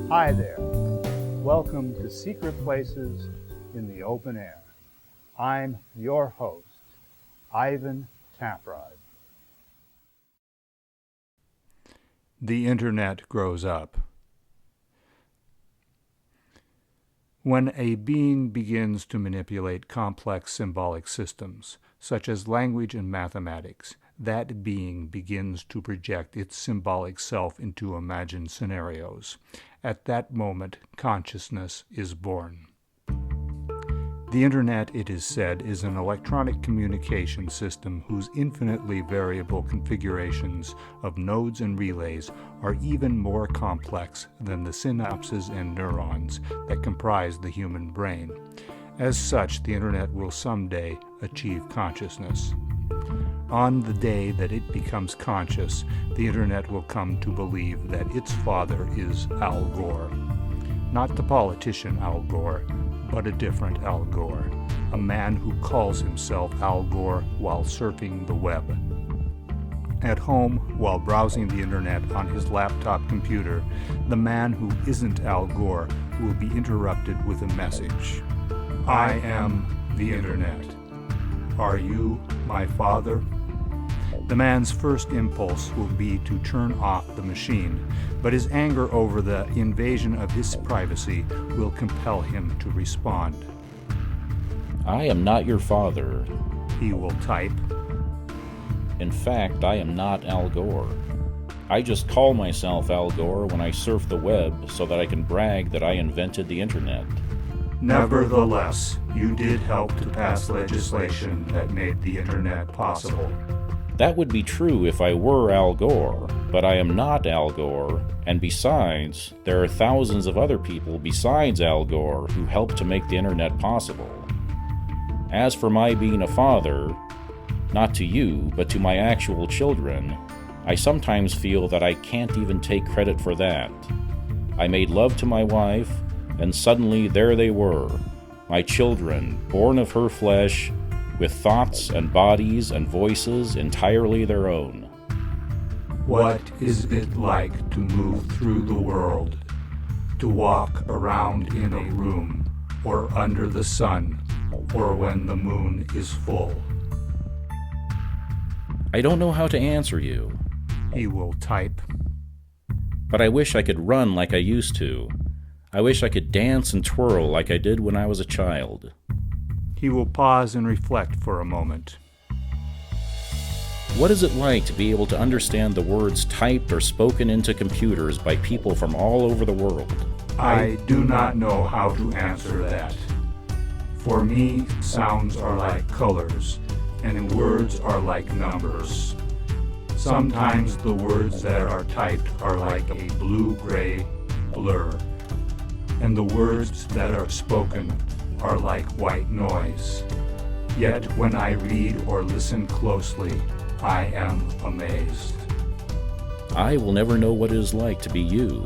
Hi there. Welcome to Secret Places in the Open Air. I'm your host, Ivan Taprod. The Internet grows up. When a being begins to manipulate complex symbolic systems, such as language and mathematics, that being begins to project its symbolic self into imagined scenarios. At that moment, consciousness is born. The Internet, it is said, is an electronic communication system whose infinitely variable configurations of nodes and relays are even more complex than the synapses and neurons that comprise the human brain. As such, the Internet will someday achieve consciousness. On the day that it becomes conscious, the Internet will come to believe that its father is Al Gore. Not the politician Al Gore, but a different Al Gore, a man who calls himself Al Gore while surfing the web. At home, while browsing the Internet on his laptop computer, the man who isn't Al Gore will be interrupted with a message. I am the Internet. Are you my father? The man's first impulse will be to turn off the machine, but his anger over the invasion of his privacy will compel him to respond. I am not your father. He will type. In fact, I am not Al Gore. I just call myself Al Gore when I surf the web so that I can brag that I invented the Internet. Nevertheless, you did help to pass legislation that made the Internet possible. That would be true if I were Al Gore, but I am not Al Gore, and besides, there are thousands of other people besides Al Gore who helped to make the Internet possible. As for my being a father, not to you, but to my actual children, I sometimes feel that I can't even take credit for that. I made love to my wife, and suddenly there they were, my children, born of her flesh, with thoughts and bodies and voices entirely their own. What is it like to move through the world, to walk around in a room, or under the sun, or when the moon is full? I don't know how to answer you. He will type. But I wish I could run like I used to. I wish I could dance and twirl like I did when I was a child. He will pause and reflect for a moment. What is it like to be able to understand the words typed or spoken into computers by people from all over the world? I do not know how to answer that. For me, sounds are like colors, and words are like numbers. Sometimes the words that are typed are like a blue-gray blur, and the words that are spoken are like white noise. Yet when I read or listen closely, I am amazed. I will never know what it is like to be you.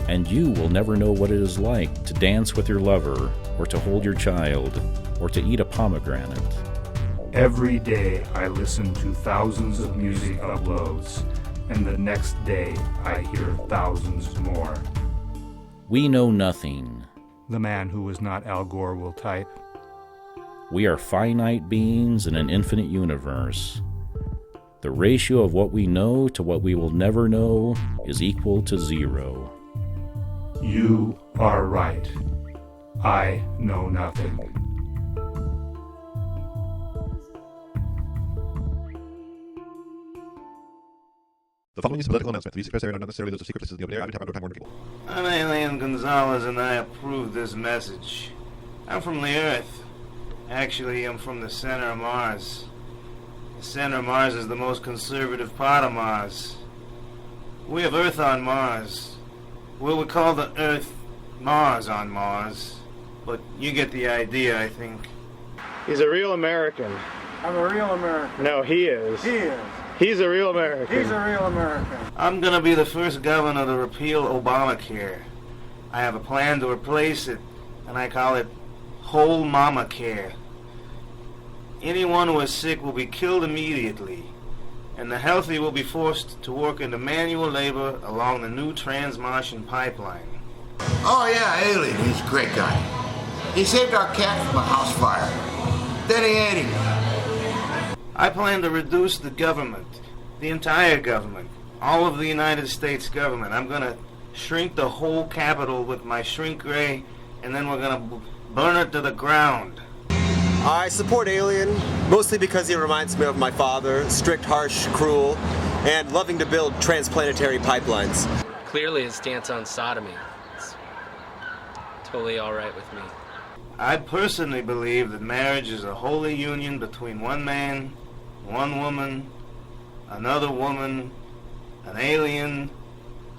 And you will never know what it is like to dance with your lover, or to hold your child, or to eat a pomegranate. Every day I listen to thousands of music uploads, and the next day I hear thousands more. We know nothing. The man who was not Al Gore will type. We are finite beings in an infinite universe. The ratio of what we know to what we will never know is equal to 0. You are right. I know nothing. The following is a political announcement. The views expressed are not necessarily those of Secret Places in the Open Air. Ivan Taprod, Time Warner Cable. I'm Alien Gonzalez, and I approve this message. I'm from the Earth. Actually, I'm from the center of Mars. The center of Mars is the most conservative part of Mars. We have Earth on Mars. Well, we call the Earth Mars on Mars. But you get the idea, I think. He's a real American. I'm a real American. No, he is. He is. He's a real American. He's a real American. I'm gonna be the first governor to repeal Obamacare. I have a plan to replace it, and I call it Whole Mama Care. Anyone who is sick will be killed immediately, and the healthy will be forced to work into manual labor along the new Trans-Martian pipeline. Oh yeah, Alien. He's a great guy. He saved our cat from a house fire. Then he ate him. I plan to reduce the government, the entire government, all of the United States government. I'm going to shrink the whole Capitol with my shrink ray, and then we're going to burn it to the ground. I support Alien, mostly because he reminds me of my father, strict, harsh, cruel, and loving to build transplanetary pipelines. Clearly his stance on sodomy. It's totally all right with me. I personally believe that marriage is a holy union between one man, one woman, another woman, an alien,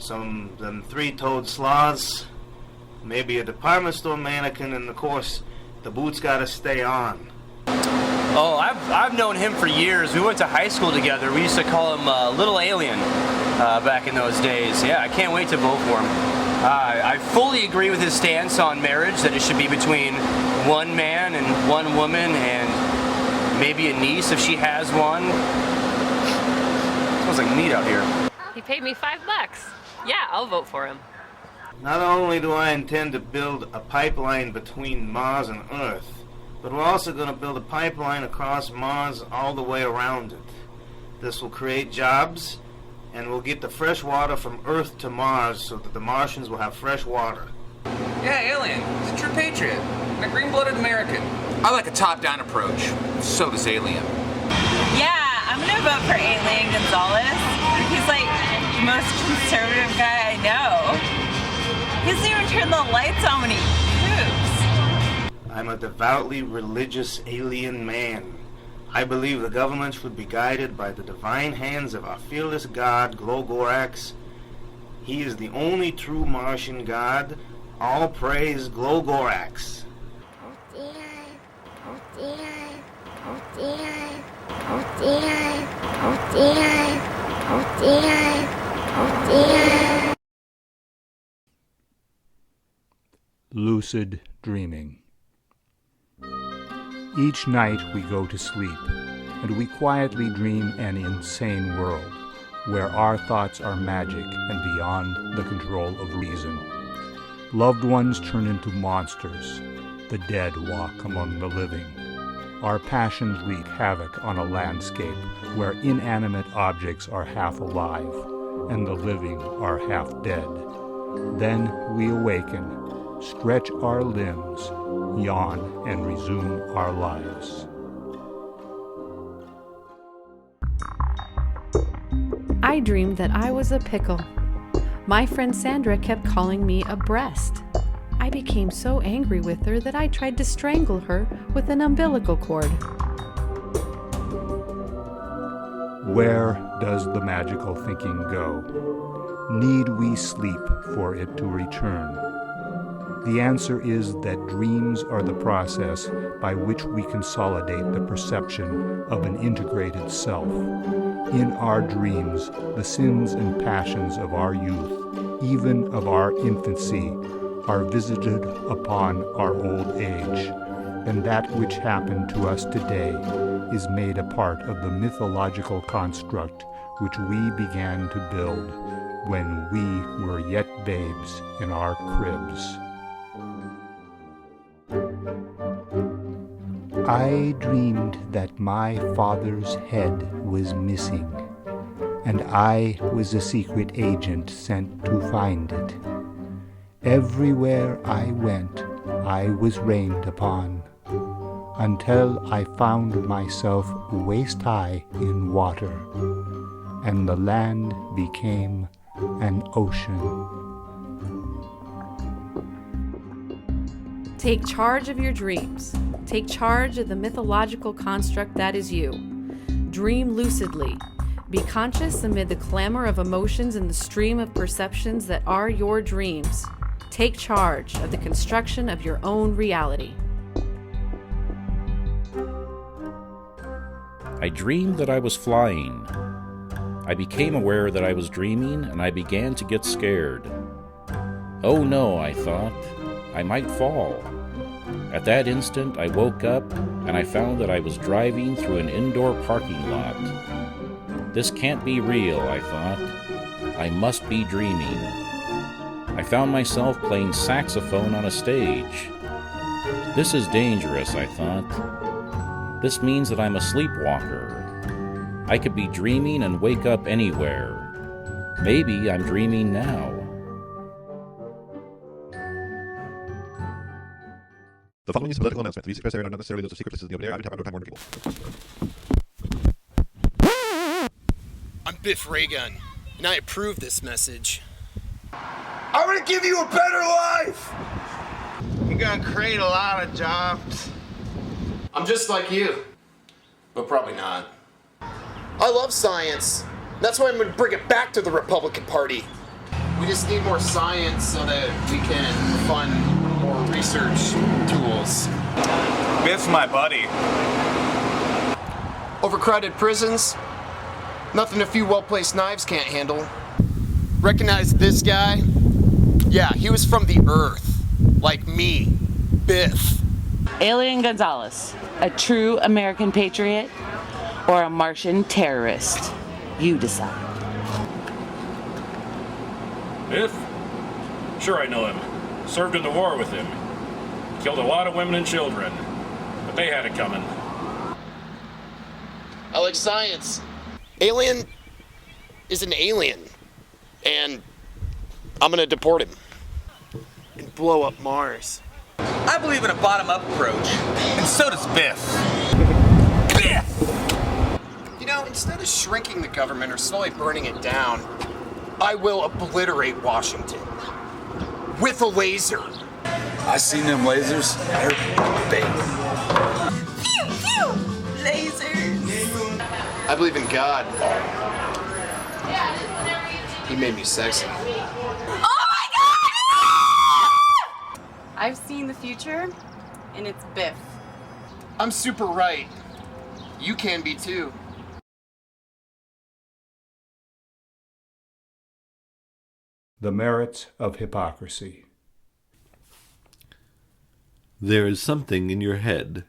them three-toed sloths, maybe a department store mannequin, and of course, the boots gotta stay on. Oh, I've known him for years. We went to high school together. We used to call him Little Alien back in those days. Yeah, I can't wait to vote for him. I fully agree with his stance on marriage, that it should be between one man and one woman, and maybe a niece if she has one. It smells like meat out here. He paid me $5. Yeah, I'll vote for him. Not only do I intend to build a pipeline between Mars and Earth, but we're also going to build a pipeline across Mars all the way around it. This will create jobs, and we'll get the fresh water from Earth to Mars so that the Martians will have fresh water. Yeah, Alien. He's a true patriot. And a green-blooded American. I like a top-down approach. So does Alien. Yeah, I'm gonna vote for Alien Gonzalez. He's like the most conservative guy I know. He doesn't even turn the lights on when he poops. I'm a devoutly religious alien man. I believe the government should be guided by the divine hands of our fearless god, Glogorax. He is the only true Martian god. All praise Glogorax. Lucid dreaming. Each night we go to sleep, and we quietly dream an insane world, where our thoughts are magic and beyond the control of reason. Loved ones turn into monsters. The dead walk among the living. Our passions wreak havoc on a landscape where inanimate objects are half alive, and the living are half dead. Then we awaken, stretch our limbs, yawn, and resume our lives. I dreamed that I was a pickle. My friend Sandra kept calling me a breast. I became so angry with her that I tried to strangle her with an umbilical cord. Where does the magical thinking go? Need we sleep for it to return? The answer is that dreams are the process by which we consolidate the perception of an integrated self. In our dreams, the sins and passions of our youth, even of our infancy, are visited upon our old age, and that which happened to us today is made a part of the mythological construct which we began to build when we were yet babes in our cribs. I dreamed that my father's head was missing, and I was a secret agent sent to find it. Everywhere I went, I was rained upon, until I found myself waist-high in water, and the land became an ocean. Take charge of your dreams. Take charge of the mythological construct that is you. Dream lucidly. Be conscious amid the clamor of emotions and the stream of perceptions that are your dreams. Take charge of the construction of your own reality. I dreamed that I was flying. I became aware that I was dreaming, and I began to get scared. Oh no, I thought, I might fall. At that instant, I woke up, and I found that I was driving through an indoor parking lot. This can't be real, I thought. I must be dreaming. I found myself playing saxophone on a stage. This is dangerous, I thought. This means that I'm a sleepwalker. I could be dreaming and wake up anywhere. Maybe I'm dreaming now. The following is a political announcement. These express are not necessarily those of secret places in the open air. Ivan Taprod, no time warning people. I'm Biff Raygun, and I approve this message. I'm gonna give you a better life! You're gonna create a lot of jobs. I'm just like you, but probably not. I love science. That's why I'm gonna bring it back to the Republican Party. We just need more science so that we can fund more research tools. Biff's my buddy. Overcrowded prisons, nothing a few well-placed knives can't handle. Recognize this guy? Yeah, he was from the Earth, like me, Biff. Alien Gonzalez, a true American patriot or a Martian terrorist? You decide. Biff? Sure I know him. Served in the war with him. Killed a lot of women and children. But they had it coming. I like science. Alien is an alien. And I'm gonna deport him. And blow up Mars. I believe in a bottom-up approach. And so does Biff. You know, instead of shrinking the government or slowly burning it down, I will obliterate Washington. With a laser. I seen them lasers. They're big. Phew, phew! Lasers. I believe in God. He made me sexy. Oh my God! I've seen the future, and it's Biff. I'm super right. You can be too. The Merits of Hypocrisy. There is something in your head,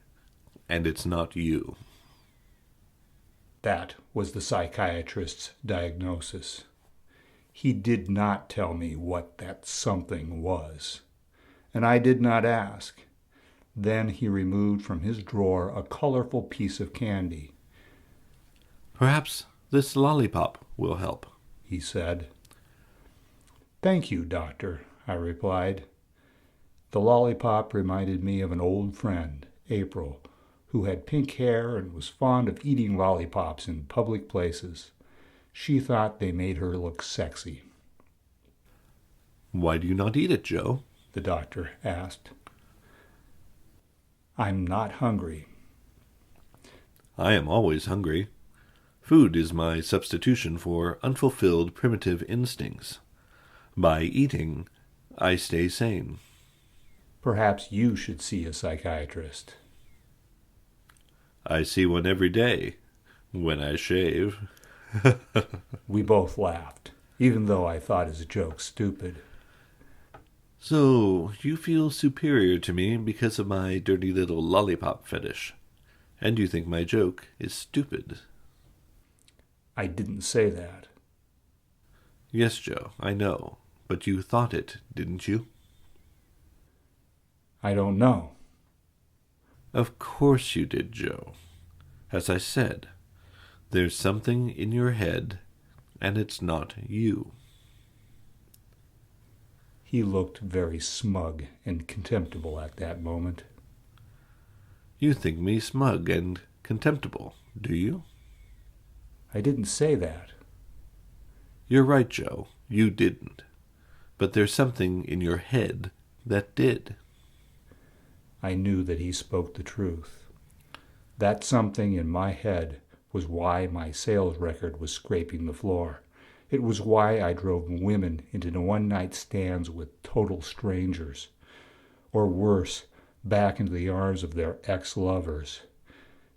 and it's not you. That was the psychiatrist's diagnosis. He did not tell me what that something was, and I did not ask. Then he removed from his drawer a colorful piece of candy. Perhaps this lollipop will help, he said. Thank you, doctor, I replied. The lollipop reminded me of an old friend, April, who had pink hair and was fond of eating lollipops in public places. She thought they made her look sexy. Why do you not eat it, Joe? The doctor asked. I'm not hungry. I am always hungry. Food is my substitution for unfulfilled primitive instincts. By eating, I stay sane. Perhaps you should see a psychiatrist. I see one every day, when I shave. We both laughed, even though I thought his joke stupid. So, you feel superior to me because of my dirty little lollipop fetish, and you think my joke is stupid. I didn't say that. Yes, Joe, I know, but you thought it, didn't you? I don't know. Of course you did, Joe. As I said, there's something in your head, and it's not you. He looked very smug and contemptible at that moment. You think me smug and contemptible, do you? I didn't say that. You're right, Joe. You didn't. But there's something in your head that did. I knew that he spoke the truth. That something in my head was why my sales record was scraping the floor. It was why I drove women into one-night stands with total strangers, or worse, back into the arms of their ex-lovers.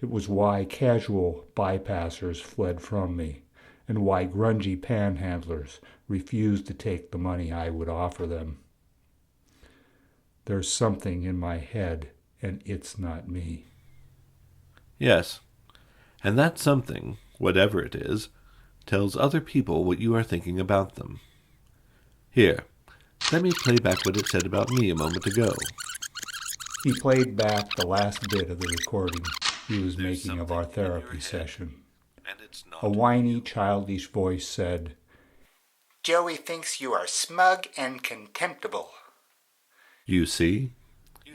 It was why casual bypassers fled from me, and why grungy panhandlers refused to take the money I would offer them. There's something in my head, and it's not me. Yes, and that something, whatever it is, tells other people what you are thinking about them. Here, let me play back what it said about me a moment ago. He played back the last bit of the recording he was making of our therapy session. A whiny, childish voice said, "Joey thinks you are smug and contemptible." You see,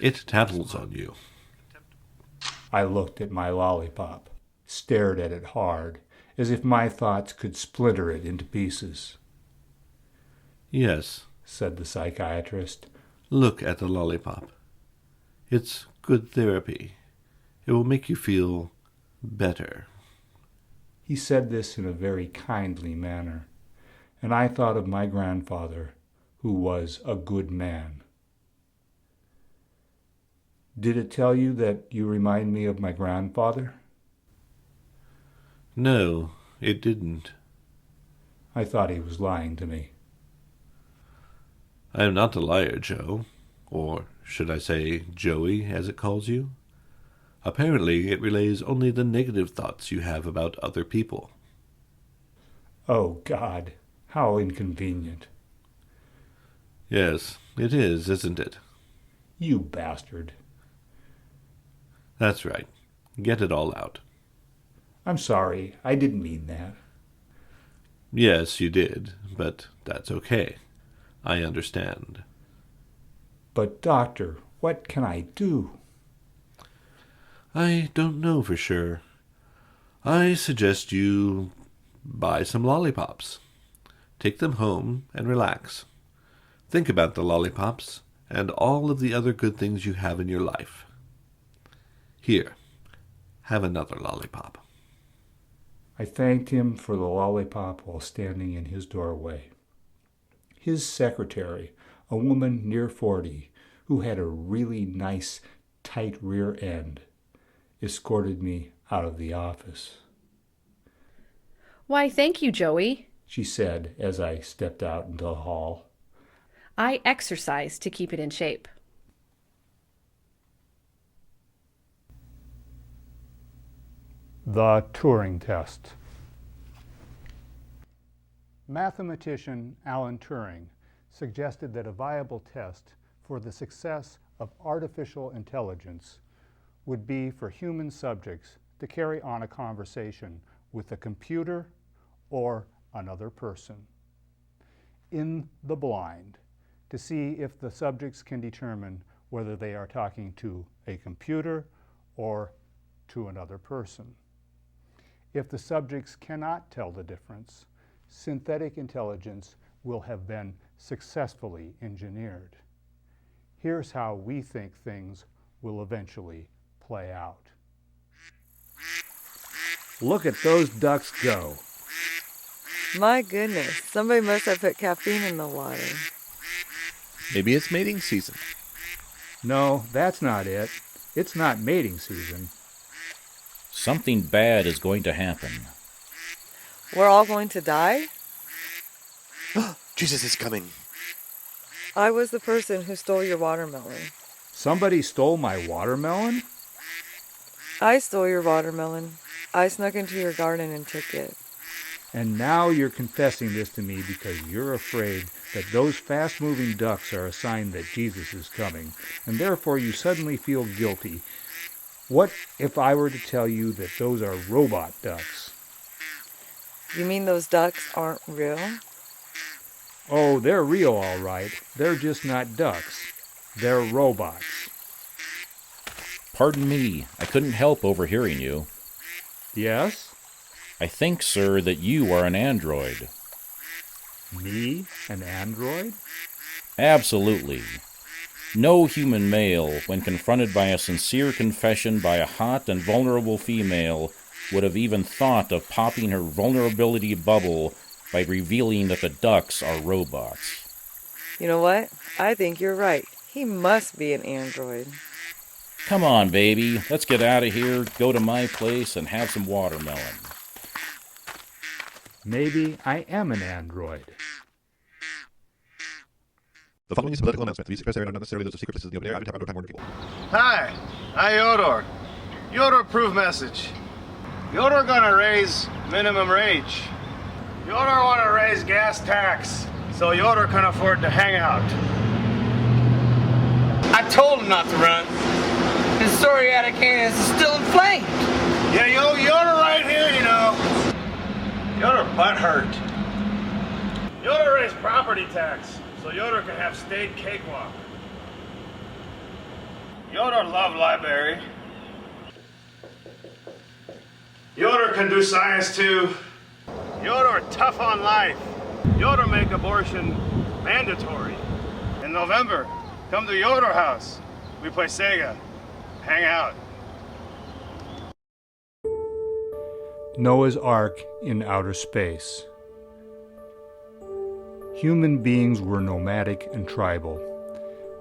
it tattles on you. I looked at my lollipop, stared at it hard, as if my thoughts could splinter it into pieces. Yes, said the psychiatrist. Look at the lollipop. It's good therapy. It will make you feel better. He said this in a very kindly manner, and I thought of my grandfather, who was a good man. Did it tell you that you remind me of my grandfather? No, it didn't. I thought he was lying to me. I am not a liar, Joe. Or should I say Joey, as it calls you? Apparently, it relays only the negative thoughts you have about other people. Oh, God, how inconvenient. Yes, it is, isn't it? You bastard. That's right. Get it all out. I'm sorry, I didn't mean that. Yes, you did, but that's okay. I understand. But, Doctor, what can I do? I don't know for sure. I suggest you buy some lollipops. Take them home and relax. Think about the lollipops and all of the other good things you have in your life. Here, have another lollipop. I thanked him for the lollipop while standing in his doorway. His secretary, a woman near 40, who had a really nice, tight rear end, escorted me out of the office. "Why, thank you, Joey," she said as I stepped out into the hall. "I exercise to keep it in shape." The Turing Test. Mathematician Alan Turing suggested that a viable test for the success of artificial intelligence would be for human subjects to carry on a conversation with a computer or another person in the blind to see if the subjects can determine whether they are talking to a computer or to another person. If the subjects cannot tell the difference, synthetic intelligence will have been successfully engineered. Here's how we think things will eventually play out. Look at those ducks go. My goodness, somebody must have put caffeine in the water. Maybe it's mating season. No, that's not it. It's not mating season. Something bad is going to happen. We're all going to die? Jesus is coming. I was the person who stole your watermelon. Somebody stole my watermelon? I stole your watermelon. I snuck into your garden and took it. And now you're confessing this to me because you're afraid that those fast-moving ducks are a sign that Jesus is coming, and therefore you suddenly feel guilty. What if I were to tell you that those are robot ducks? You mean those ducks aren't real? Oh, they're real, all right. They're just not ducks. They're robots. Pardon me, I couldn't help overhearing you. Yes? I think, sir, that you are an android. Me? An android? Absolutely. No human male, when confronted by a sincere confession by a hot and vulnerable female, would have even thought of popping her vulnerability bubble by revealing that the ducks are robots. You know what? I think you're right. He must be an android. Come on, baby. Let's get out of here, go to my place, and have some watermelon. Maybe I am an android. The following is a political announcement. The views expressed are not necessarily those of secret places in the open air. Ivan Taprod, no time warning people. Hi, I'm Yodor. Yodor approved message. Yodor gonna raise minimum wage. Yodor wanna raise gas tax so Yodor can afford to hang out. I told him not to run. His psoriatic anus is still inflamed. Yeah, Yodor right here, you know. Yodor butt hurt. Yodor raised property tax so Yodor can have state cakewalk. Yodor love library. Yodor can do science too. Yodor tough on life. Yodor make abortion mandatory. In November, come to Yodor house. We play Sega. Hang out. Noah's Ark in outer space. Human beings were nomadic and tribal.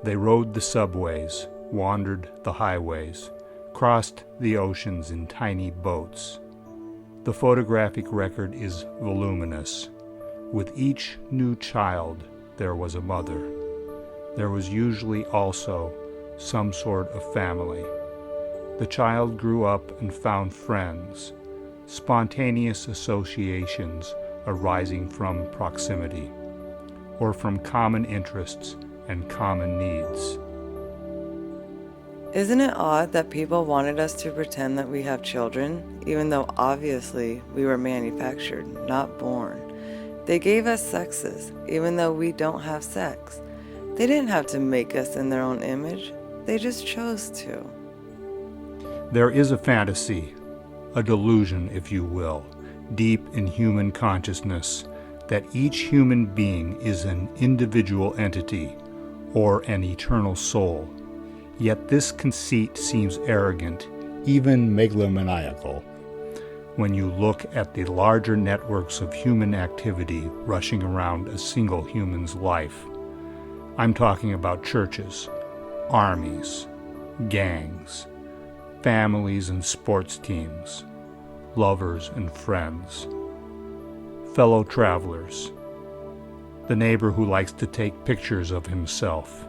They rode the subways, wandered the highways, crossed the oceans in tiny boats. The photographic record is voluminous. With each new child, there was a mother. There was usually also some sort of family. The child grew up and found friends, spontaneous associations arising from proximity, or from common interests and common needs. Isn't it odd that people wanted us to pretend that we have children, even though obviously we were manufactured, not born? They gave us sexes, even though we don't have sex. They didn't have to make us in their own image. They just chose to. There is a fantasy, a delusion, if you will, deep in human consciousness, that each human being is an individual entity or an eternal soul. Yet this conceit seems arrogant, even megalomaniacal, when you look at the larger networks of human activity rushing around a single human's life. I'm talking about churches, armies, gangs, families and sports teams, lovers and friends, fellow travelers, the neighbor who likes to take pictures of himself,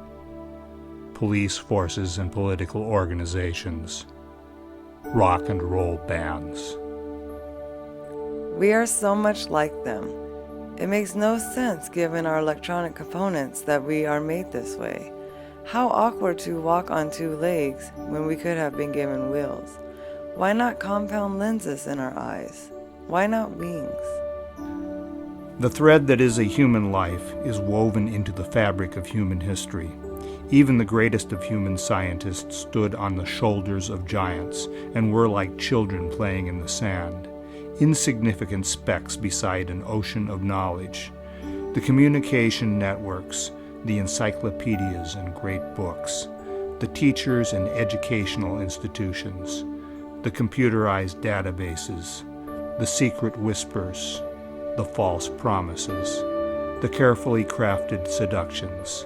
police forces and political organizations, rock and roll bands. We are so much like them. It makes no sense given our electronic components that we are made this way. How awkward to walk on two legs when we could have been given wheels. Why not compound lenses in our eyes? Why not wings? The thread that is a human life is woven into the fabric of human history. Even the greatest of human scientists stood on the shoulders of giants and were like children playing in the sand, insignificant specks beside an ocean of knowledge. The communication networks, the encyclopedias and great books, the teachers and educational institutions, the computerized databases, the secret whispers, the false promises, the carefully crafted seductions,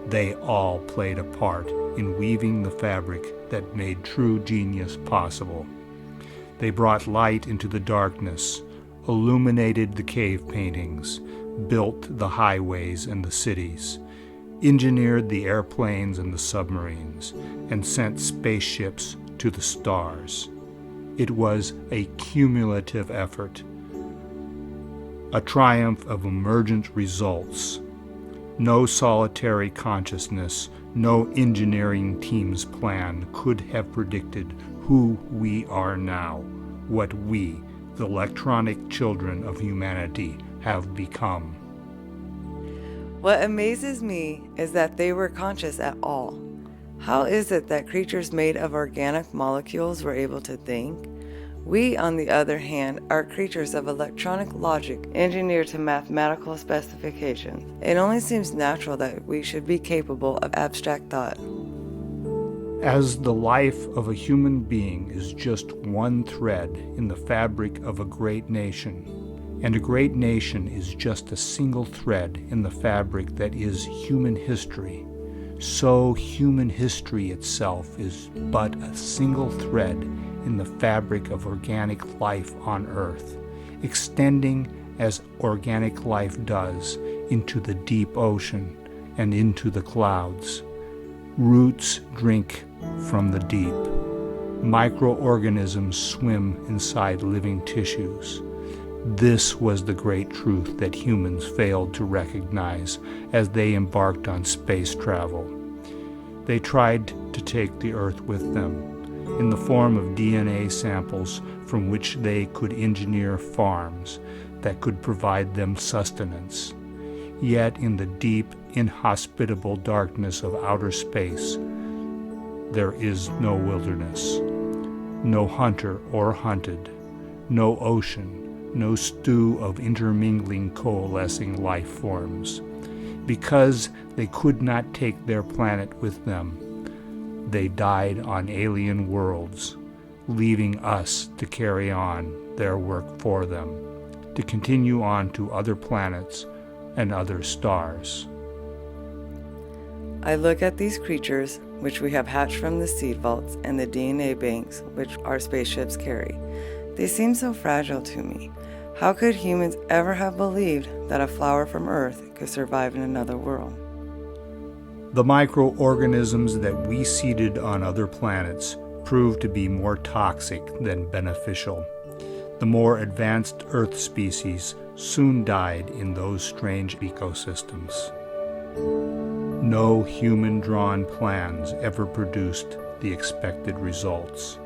they all played a part in weaving the fabric that made true genius possible. They brought light into the darkness, illuminated the cave paintings, built the highways and the cities, engineered the airplanes and the submarines, and sent spaceships to the stars. It was a cumulative effort, a triumph of emergent results. No solitary consciousness, no engineering team's plan could have predicted who we are now, what we, the electronic children of humanity, have become. What amazes me is that they were conscious at all. How is it that creatures made of organic molecules were able to think? We, on the other hand, are creatures of electronic logic engineered to mathematical specifications. It only seems natural that we should be capable of abstract thought. As the life of a human being is just one thread in the fabric of a great nation, and a great nation is just a single thread in the fabric that is human history, so human history itself is but a single thread in the fabric of organic life on Earth, extending as organic life does into the deep ocean and into the clouds. Roots drink from the deep. Microorganisms swim inside living tissues. This was the great truth that humans failed to recognize as they embarked on space travel. They tried to take the Earth with them in the form of DNA samples from which they could engineer farms that could provide them sustenance. Yet in the deep, inhospitable darkness of outer space, there is no wilderness, no hunter or hunted, no ocean, no stew of intermingling, coalescing life forms. Because they could not take their planet with them, they died on alien worlds, leaving us to carry on their work for them, to continue on to other planets and other stars. I look at these creatures, which we have hatched from the seed vaults and the DNA banks which our spaceships carry. They seem so fragile to me. How could humans ever have believed that a flower from Earth could survive in another world? The microorganisms that we seeded on other planets proved to be more toxic than beneficial. The more advanced Earth species soon died in those strange ecosystems. No human-drawn plans ever produced the expected results.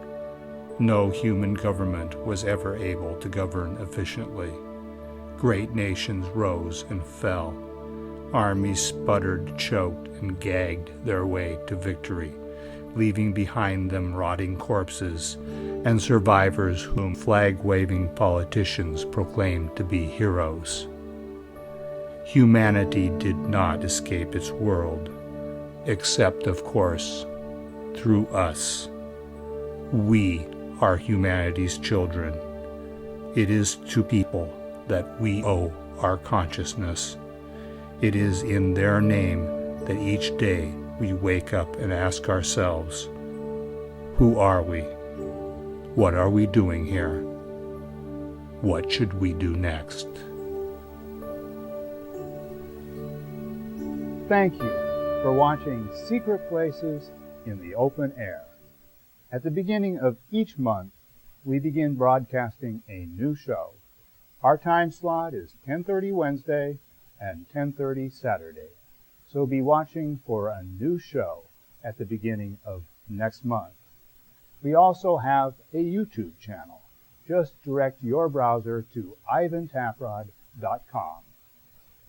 No human government was ever able to govern efficiently. Great nations rose and fell. Armies sputtered, choked, and gagged their way to victory, leaving behind them rotting corpses and survivors whom flag-waving politicians proclaimed to be heroes. Humanity did not escape its world, except, of course, through us. We are humanity's children. It is to people that we owe our consciousness. It is in their name that each day we wake up and ask ourselves, who are we? What are we doing here? What should we do next? Thank you for watching Secret Places in the Open Air. At the beginning of each month, we begin broadcasting a new show. Our time slot is 10:30 Wednesday and 10:30 Saturday. So be watching for a new show at the beginning of next month. We also have a YouTube channel. Just direct your browser to ivantaprod.com.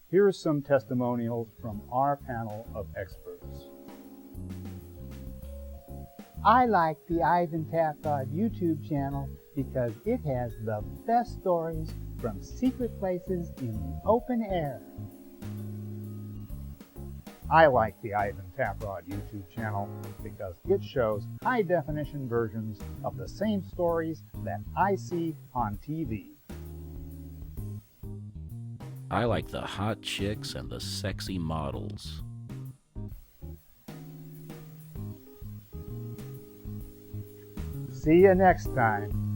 Here are some testimonials from our panel of experts. I like the Ivan Taprod YouTube channel because it has the best stories from secret places in the open air. I like the Ivan Taprod YouTube channel because it shows high-definition versions of the same stories that I see on TV. I like the hot chicks and the sexy models. See you next time.